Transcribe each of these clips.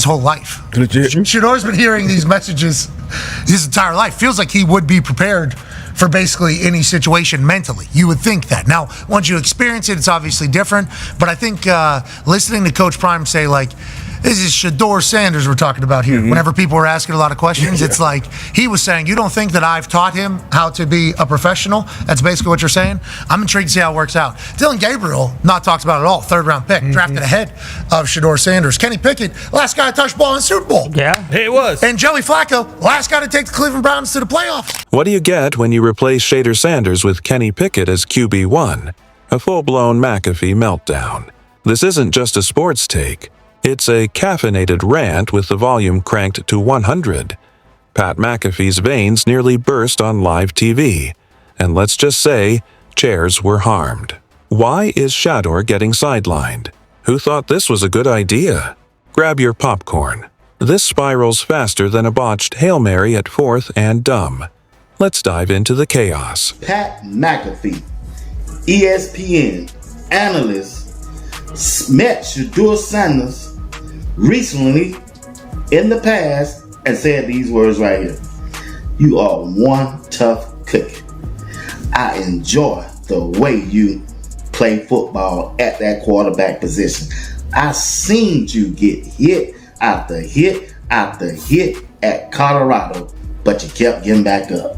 whole life. Legit. Shedeur's been hearing these messages his entire life. Feels like he would be prepared for basically any situation mentally. You would think that. Now, once you experience it, it's obviously different. But I think listening to Coach Prime say, like, this is Shedeur Sanders we're talking about here. Whenever people were asking a lot of questions, it's like he was saying, you don't think that I've taught him how to be a professional? That's basically what you're saying. I'm intrigued to see how it works out. Dylan Gabriel, not talked about at all. 3rd-round pick, drafted ahead of Shedeur Sanders. Kenny Pickett, last guy to touch ball in the Super Bowl. Yeah, it was. And Joey Flacco, last guy to take the Cleveland Browns to the playoffs. What do you get when you replace Shedeur Sanders with Kenny Pickett as QB1? A full-blown McAfee meltdown. This isn't just a sports take. It's a caffeinated rant with the volume cranked to 100. Pat McAfee's veins nearly burst on live TV. And let's just say, chairs were harmed. Why is Shadeur getting sidelined? Who thought this was a good idea? Grab your popcorn. This spirals faster than a botched Hail Mary at 4th and dumb. Let's dive into the chaos. Pat McAfee, ESPN analyst, met Shedeur Sanders recently in the past and said these words right here. You are one tough cookie. I enjoy the way you play football at that quarterback position. I seen you get hit after hit after hit at Colorado, but you kept getting back up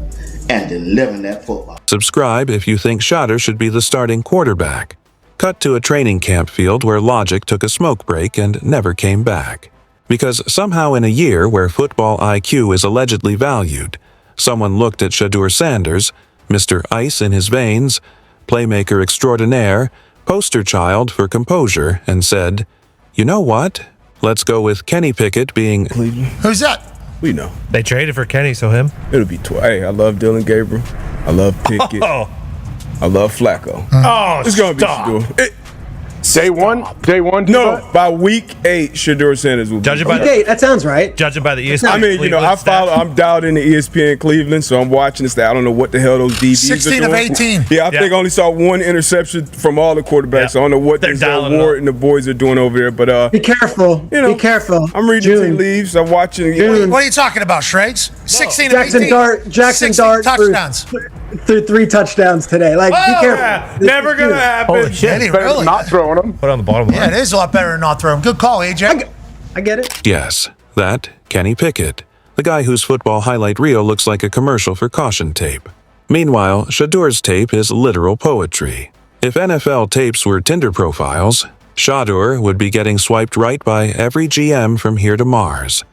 and delivering that football. Subscribe if you think Shadeur should be the starting quarterback. Cut to a training camp field where logic took a smoke break and never came back. Because somehow in a year where football IQ is allegedly valued, someone looked at Shedeur Sanders, Mr. Ice in his veins, playmaker extraordinaire, poster child for composure, and said, you know what? Let's go with Kenny Pickett being... Who's that? We know. They traded for Kenny, so him. It'll be twice. Hey, I love Dylan Gabriel. I love Pickett. I love Flacco. Oh, it's gonna be stop. Shedeur. Day one. No, by week 8, Shedeur Sanders will be. Judging by Okay, that sounds right. Judging by the ESPN. I mean, you know, I follow. I'm dialed into ESPN Cleveland, so I'm watching this. I don't know what the hell those DBs 16 are of doing. 18. Yeah, I think I only saw one interception from all the quarterbacks. So I don't know what They're this dialing it Ward and the boys are doing over there. But Be careful. you know, Be careful. I'm reading tea leaves. I'm watching. June. What are you talking about, Shrades? 16 Jackson of 18. Dart. Jackson 16 Dart touchdowns. threw 3 touchdowns today. Like, be careful. Never gonna happen. Holy shit. Eddie, Better really? than not throwing them. Put it on the bottom line. Yeah, it is a lot better than not throwing. Good call, AJ. I get it. Yes, that Kenny Pickett, the guy whose football highlight reel looks like a commercial for caution tape. Meanwhile, Shedeur's tape is literal poetry. If NFL tapes were Tinder profiles, Shadeur would be getting swiped right by every GM from here to Mars.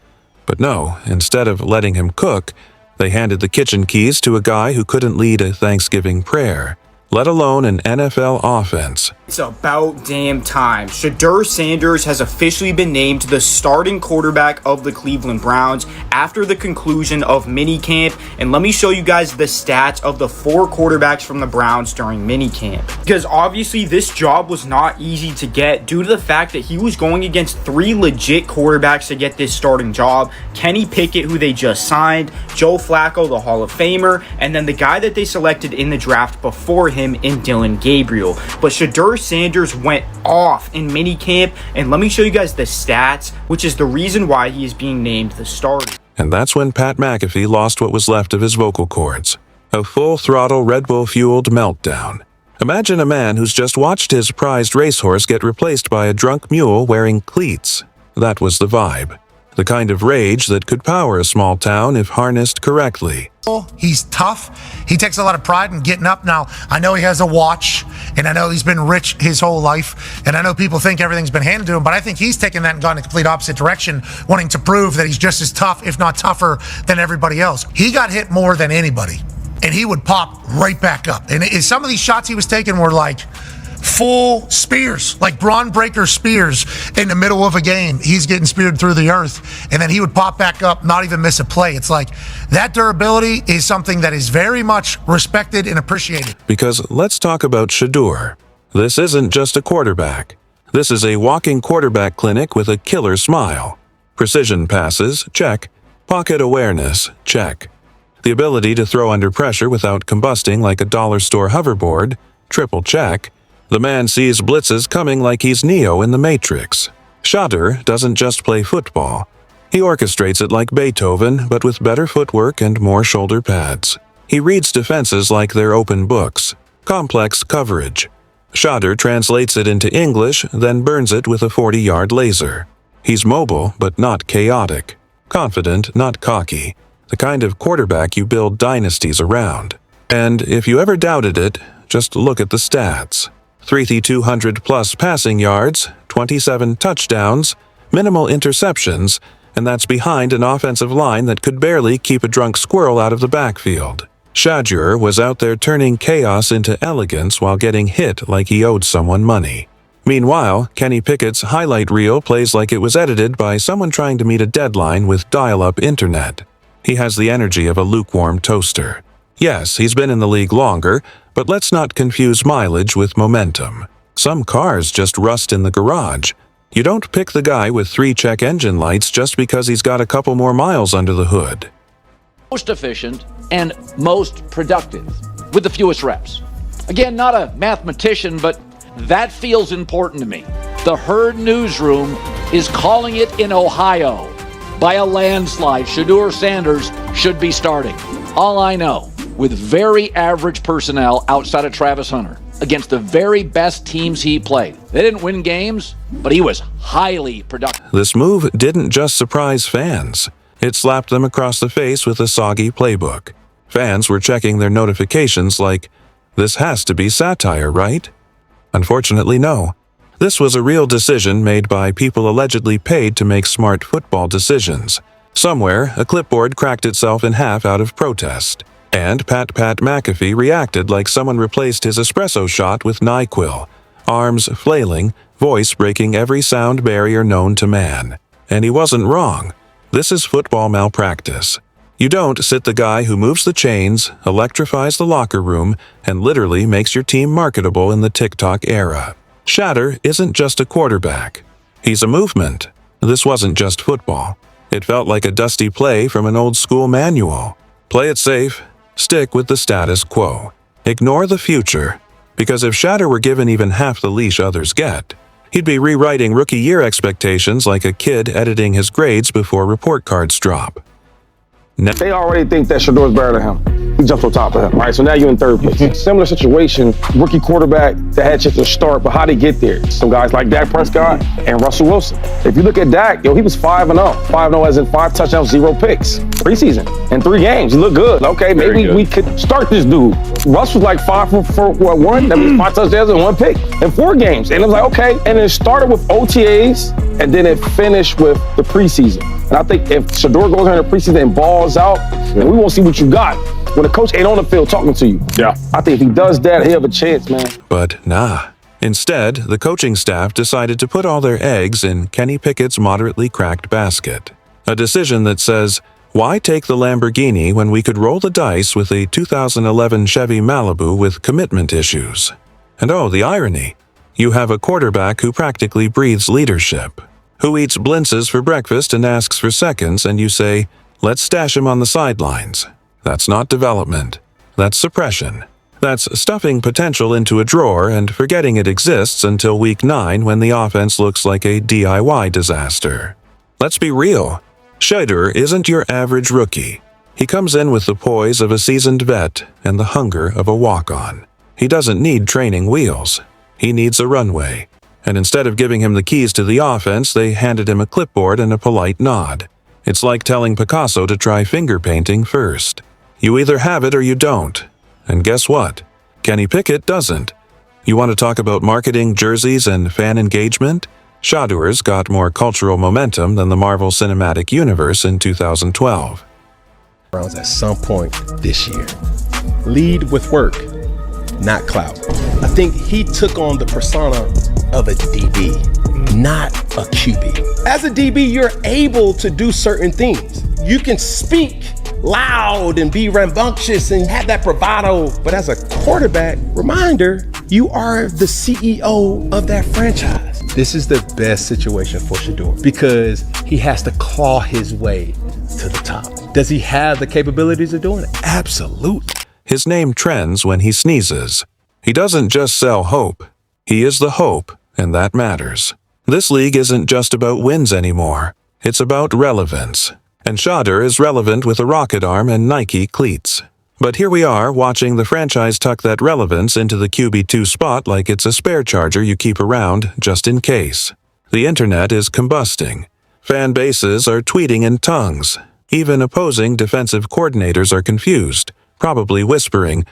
But no, instead of letting him cook, they handed the kitchen keys to a guy who couldn't lead a Thanksgiving prayer, let alone an NFL offense. It's about damn time. Shedeur Sanders has officially been named the starting quarterback of the Cleveland Browns after the conclusion of minicamp. And let me show you guys the stats of the 4 quarterbacks from the Browns during minicamp. Because obviously this job was not easy to get due to the fact that he was going against 3 legit quarterbacks to get this starting job. Kenny Pickett, who they just signed, Joe Flacco, the Hall of Famer, and then the guy that they selected in the draft before him in Dylan Gabriel. But Shedeur Sanders went off in minicamp, and let me show you guys the stats, which is the reason why he is being named the starter. And that's when Pat McAfee lost what was left of his vocal cords. A full-throttle Red Bull-fueled meltdown. Imagine a man who's just watched his prized racehorse get replaced by a drunk mule wearing cleats. That was the vibe. The kind of rage that could power a small town if harnessed correctly. He's tough. He takes a lot of pride in getting up. Now, I know he has a watch, and I know he's been rich his whole life, and I know people think everything's been handed to him, but I think he's taken that and gone the complete opposite direction, wanting to prove that he's just as tough, if not tougher, than everybody else. He got hit more than anybody, and he would pop right back up. And some of these shots he was taking were like full spears, like Braun Breaker spears in the middle of a game. He's getting speared through the earth, and then he would pop back up, not even miss a play. It's like that durability is something that is very much respected and appreciated. Because let's talk about Shedeur. This isn't just a quarterback. This is a walking quarterback clinic with a killer smile. Precision passes, check. Pocket awareness, check. The ability to throw under pressure without combusting like a dollar store hoverboard, triple check. The man sees blitzes coming like he's Neo in the Matrix. Shadeur doesn't just play football. He orchestrates it like Beethoven, but with better footwork and more shoulder pads. He reads defenses like they're open books. Complex coverage. Shadeur translates it into English, then burns it with a 40-yard laser. He's mobile, but not chaotic. Confident, not cocky. The kind of quarterback you build dynasties around. And if you ever doubted it, just look at the stats. 3,200-plus passing yards, 27 touchdowns, minimal interceptions, and that's behind an offensive line that could barely keep a drunk squirrel out of the backfield. Shedeur was out there turning chaos into elegance while getting hit like he owed someone money. Meanwhile, Kenny Pickett's highlight reel plays like it was edited by someone trying to meet a deadline with dial-up internet. He has the energy of a lukewarm toaster. Yes, he's been in the league longer, but let's not confuse mileage with momentum. Some cars just rust in the garage. You don't pick the guy with 3 check engine lights just because he's got a couple more miles under the hood. Most efficient and most productive with the fewest reps. Again, not a mathematician, but that feels important to me. The Herd newsroom is calling it in Ohio. By a landslide, Shedeur Sanders should be starting. All I know, with very average personnel outside of Travis Hunter, against the very best teams he played. They didn't win games, but he was highly productive. This move didn't just surprise fans. It slapped them across the face with a soggy playbook. Fans were checking their notifications like, this has to be satire, right? Unfortunately, no. This was a real decision made by people allegedly paid to make smart football decisions. Somewhere, a clipboard cracked itself in half out of protest. And Pat McAfee reacted like someone replaced his espresso shot with NyQuil, arms flailing, voice breaking every sound barrier known to man. And he wasn't wrong. This is football malpractice. You don't sit the guy who moves the chains, electrifies the locker room, and literally makes your team marketable in the TikTok era. Shedeur isn't just a quarterback. He's a movement. This wasn't just football. It felt like a dusty play from an old-school manual. Play it safe. Stick with the status quo. Ignore the future. Because if Shedeur were given even half the leash others get, he'd be rewriting rookie year expectations like a kid editing his grades before report cards drop. They already think that Shadeur's better than him. He jumped on top of him, right? So now you're in third place. Similar situation, rookie quarterback that had chance to start, but how'd he get there? Some guys like Dak Prescott and Russell Wilson. If you look at Dak, he was 5-0. 5-0 as in 5 touchdowns, 0 picks. Preseason. In 3 games, he looked good. Okay, maybe we could start this dude. Russ was like 5 for 1. That means 5 touchdowns and 1 pick in 4 games. And it was like, okay. And it started with OTAs, and then it finished with the preseason. And I think if Shedeur goes in the preseason and balls out, then we won't see what you got when the coach ain't on the field talking to you. Yeah. I think if he does that, he'll have a chance, man. But nah. Instead, the coaching staff decided to put all their eggs in Kenny Pickett's moderately cracked basket. A decision that says, why take the Lamborghini when we could roll the dice with a 2011 Chevy Malibu with commitment issues? And oh, the irony. You have a quarterback who practically breathes leadership, who eats blintzes for breakfast and asks for seconds, and you say, let's stash him on the sidelines. That's not development. That's suppression. That's stuffing potential into a drawer and forgetting it exists until week 9 when the offense looks like a DIY disaster. Let's be real. Shedeur isn't your average rookie. He comes in with the poise of a seasoned vet and the hunger of a walk-on. He doesn't need training wheels. He needs a runway. And instead of giving him the keys to the offense, they handed him a clipboard and a polite nod. It's like telling Picasso to try finger painting first. You either have it or you don't. And guess what? Kenny Pickett doesn't. You want to talk about marketing, jerseys, and fan engagement? Shadeur's got more cultural momentum than the Marvel Cinematic Universe in 2012. Browns at some point this year. Lead with work, not clout. I think he took on the persona of a DB, not a QB. As a DB, you're able to do certain things. You can speak loud and be rambunctious and have that bravado, but as a quarterback, reminder, you are the CEO of that franchise. This is the best situation for Shedeur because he has to claw his way to the top. Does he have the capabilities of doing it? Absolutely. His name trends when he sneezes. He doesn't just sell hope. He is the hope, and that matters. This league isn't just about wins anymore. It's about relevance. And Shedeur is relevant with a rocket arm and Nike cleats. But here we are watching the franchise tuck that relevance into the QB2 spot like it's a spare charger you keep around just in case. The internet is combusting. Fan bases are tweeting in tongues. Even opposing defensive coordinators are confused, probably whispering,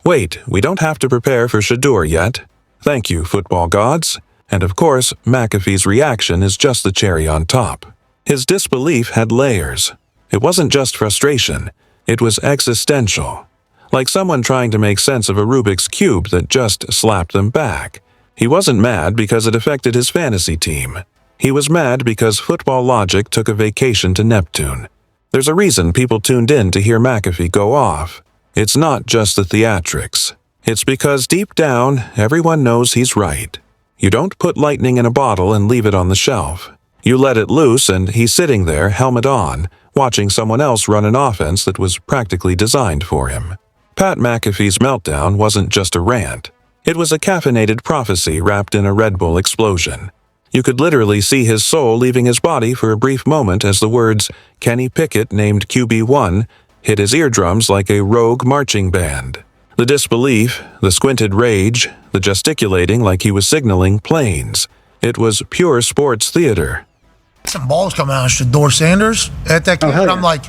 "Wait, we don't have to prepare for Shedeur yet. Thank you, football gods." And of course, McAfee's reaction is just the cherry on top. His disbelief had layers. It wasn't just frustration. It was existential. Like someone trying to make sense of a Rubik's Cube that just slapped them back. He wasn't mad because it affected his fantasy team. He was mad because football logic took a vacation to Neptune. There's a reason people tuned in to hear McAfee go off. It's not just the theatrics. It's because deep down, everyone knows he's right. You don't put lightning in a bottle and leave it on the shelf. You let it loose and he's sitting there, helmet on, watching someone else run an offense that was practically designed for him. Pat McAfee's meltdown wasn't just a rant. It was a caffeinated prophecy wrapped in a Red Bull explosion. You could literally see his soul leaving his body for a brief moment as the words, Kenny Pickett named QB1, hit his eardrums like a rogue marching band. The disbelief, the squinted rage, the gesticulating like he was signaling planes. It was pure sports theater. Some balls coming out of Shedeur Sanders at that kid. I'm like,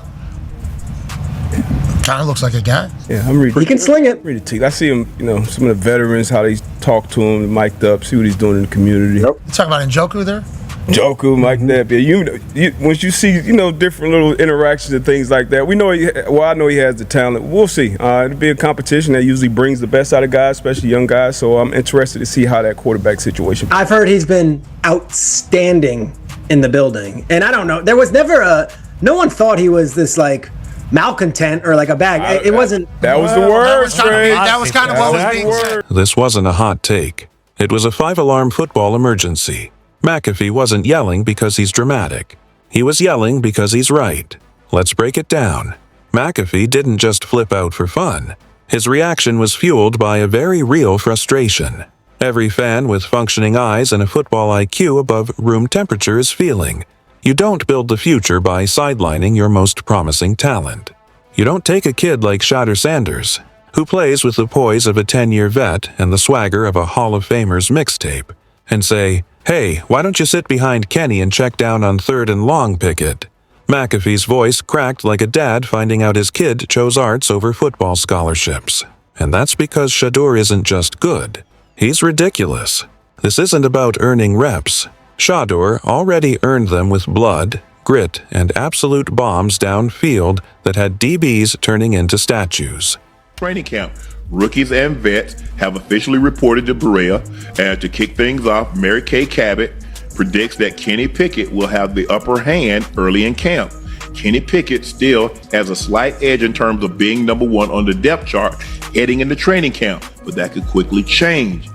kind of looks like a guy. Yeah, I'm reading. He can sling it. Ready to. I see him, some of the veterans, how they talk to him, mic'd up, see what he's doing in the community. You talking about Njoku there? Njoku, Mike Knapp. Yeah, once you see, different little interactions and things like that, I know he has the talent. We'll see. It'll be a competition that usually brings the best out of guys, especially young guys. So I'm interested to see how that quarterback situation. I've heard he's been outstanding in the building. And I don't know. There was never no one thought he was this like malcontent or like a bag. It wasn't. That was the word, That was kind of what was being said. This wasn't a hot take. It was a 5-alarm football emergency. McAfee wasn't yelling because he's dramatic. He was yelling because he's right. Let's break it down. McAfee didn't just flip out for fun. His reaction was fueled by a very real frustration. Every fan with functioning eyes and a football IQ above room temperature is feeling. You don't build the future by sidelining your most promising talent. You don't take a kid like Shedeur Sanders, who plays with the poise of a 10-year vet and the swagger of a Hall of Famer's mixtape, and say, "Hey, why don't you sit behind Kenny and check down on 3rd and long, Pickett?" McAfee's voice cracked like a dad finding out his kid chose arts over football scholarships. And that's because Shedeur isn't just good. He's ridiculous. This isn't about earning reps. Shedeur already earned them with blood, grit, and absolute bombs downfield that had DBs turning into statues. Training camp. Rookies and vets have officially reported to Berea, and to kick things off, Mary Kay Cabot predicts that Kenny Pickett will have the upper hand early in camp. Kenny Pickett still has a slight edge in terms of being number 1 on the depth chart heading into training camp, but that could quickly change.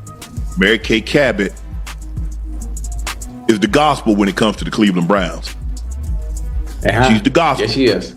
Mary Kay Cabot is the gospel when it comes to the Cleveland Browns. She's the gospel. Yes, she is.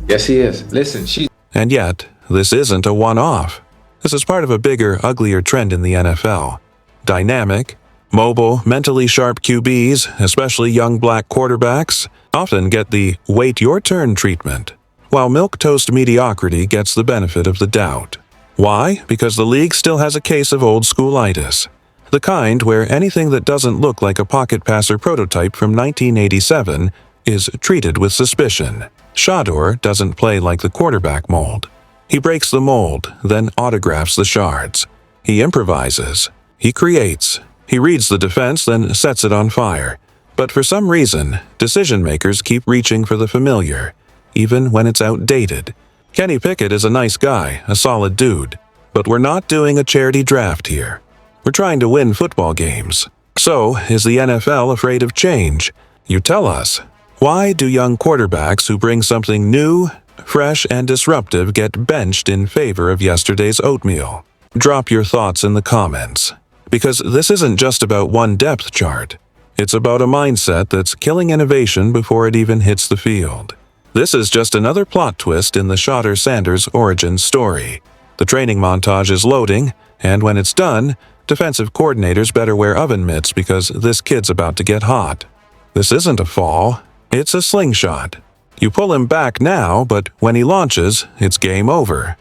Yes, she is. Listen, And yet, this isn't a one-off. This is part of a bigger, uglier trend in the NFL. Dynamic, mobile, mentally sharp QBs, especially young black quarterbacks, often get the wait your turn treatment, while milquetoast mediocrity gets the benefit of the doubt. Why? Because the league still has a case of old schoolitis. The kind where anything that doesn't look like a pocket passer prototype from 1987 is treated with suspicion. Shedeur doesn't play like the quarterback mold. He breaks the mold, then autographs the shards. He improvises. He creates. He reads the defense, then sets it on fire. But for some reason, decision-makers keep reaching for the familiar, even when it's outdated. Kenny Pickett is a nice guy, a solid dude. But we're not doing a charity draft here. We're trying to win football games. So, is the NFL afraid of change? You tell us. Why do young quarterbacks who bring something new, fresh, and disruptive get benched in favor of yesterday's oatmeal? Drop your thoughts in the comments. Because this isn't just about one depth chart. It's about a mindset that's killing innovation before it even hits the field. This is just another plot twist in the Shedeur Sanders origin story. The training montage is loading, and when it's done, Defensive coordinators better wear oven mitts because this kid's about to get hot. This isn't a fall, it's a slingshot. You pull him back now, but when he launches, it's game over.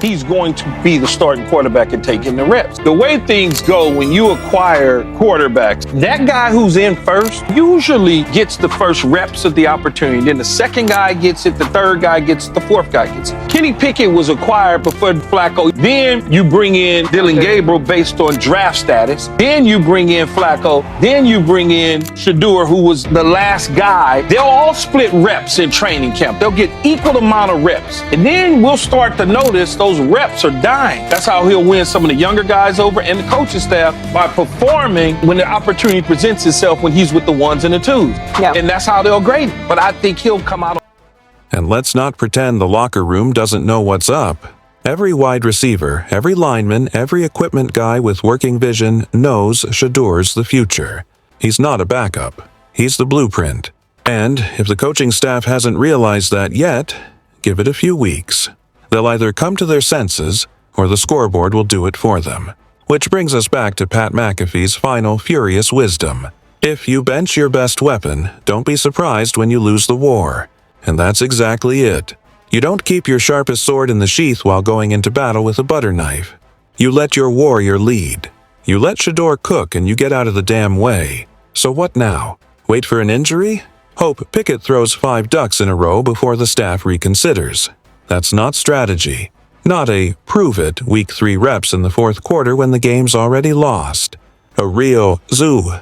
He's going to be the starting quarterback and taking the reps. The way things go when you acquire quarterbacks, that guy who's in first usually gets the first reps of the opportunity. Then the second guy gets it, the third guy gets it, the fourth guy gets it. Kenny Pickett was acquired before Flacco. Then you bring in Dylan Gabriel based on draft status. Then you bring in Flacco. Then you bring in Shedeur, who was the last guy. They'll all split reps in training camp. They'll get equal amount of reps. And then we'll start to notice those reps are dying. That's how he'll win some of the younger guys over and the coaching staff, by performing when the opportunity presents itself when he's with the ones and the twos. Yeah. And that's how they'll grade him. But I think he'll come out. And let's not pretend the locker room doesn't know what's up. Every wide receiver, every lineman, every equipment guy with working vision knows Shedeur's the future. He's not a backup. He's the blueprint. And if the coaching staff hasn't realized that yet, give it a few weeks. They'll either come to their senses, or the scoreboard will do it for them. Which brings us back to Pat McAfee's final furious wisdom. If you bench your best weapon, don't be surprised when you lose the war. And that's exactly it. You don't keep your sharpest sword in the sheath while going into battle with a butter knife. You let your warrior lead. You let Shedeur cook and you get out of the damn way. So what now? Wait for an injury? Hope Pickett throws 5 ducks in a row before the staff reconsiders. That's not strategy. Not a prove-it week 3 reps in the fourth quarter when the game's already lost. A real zoo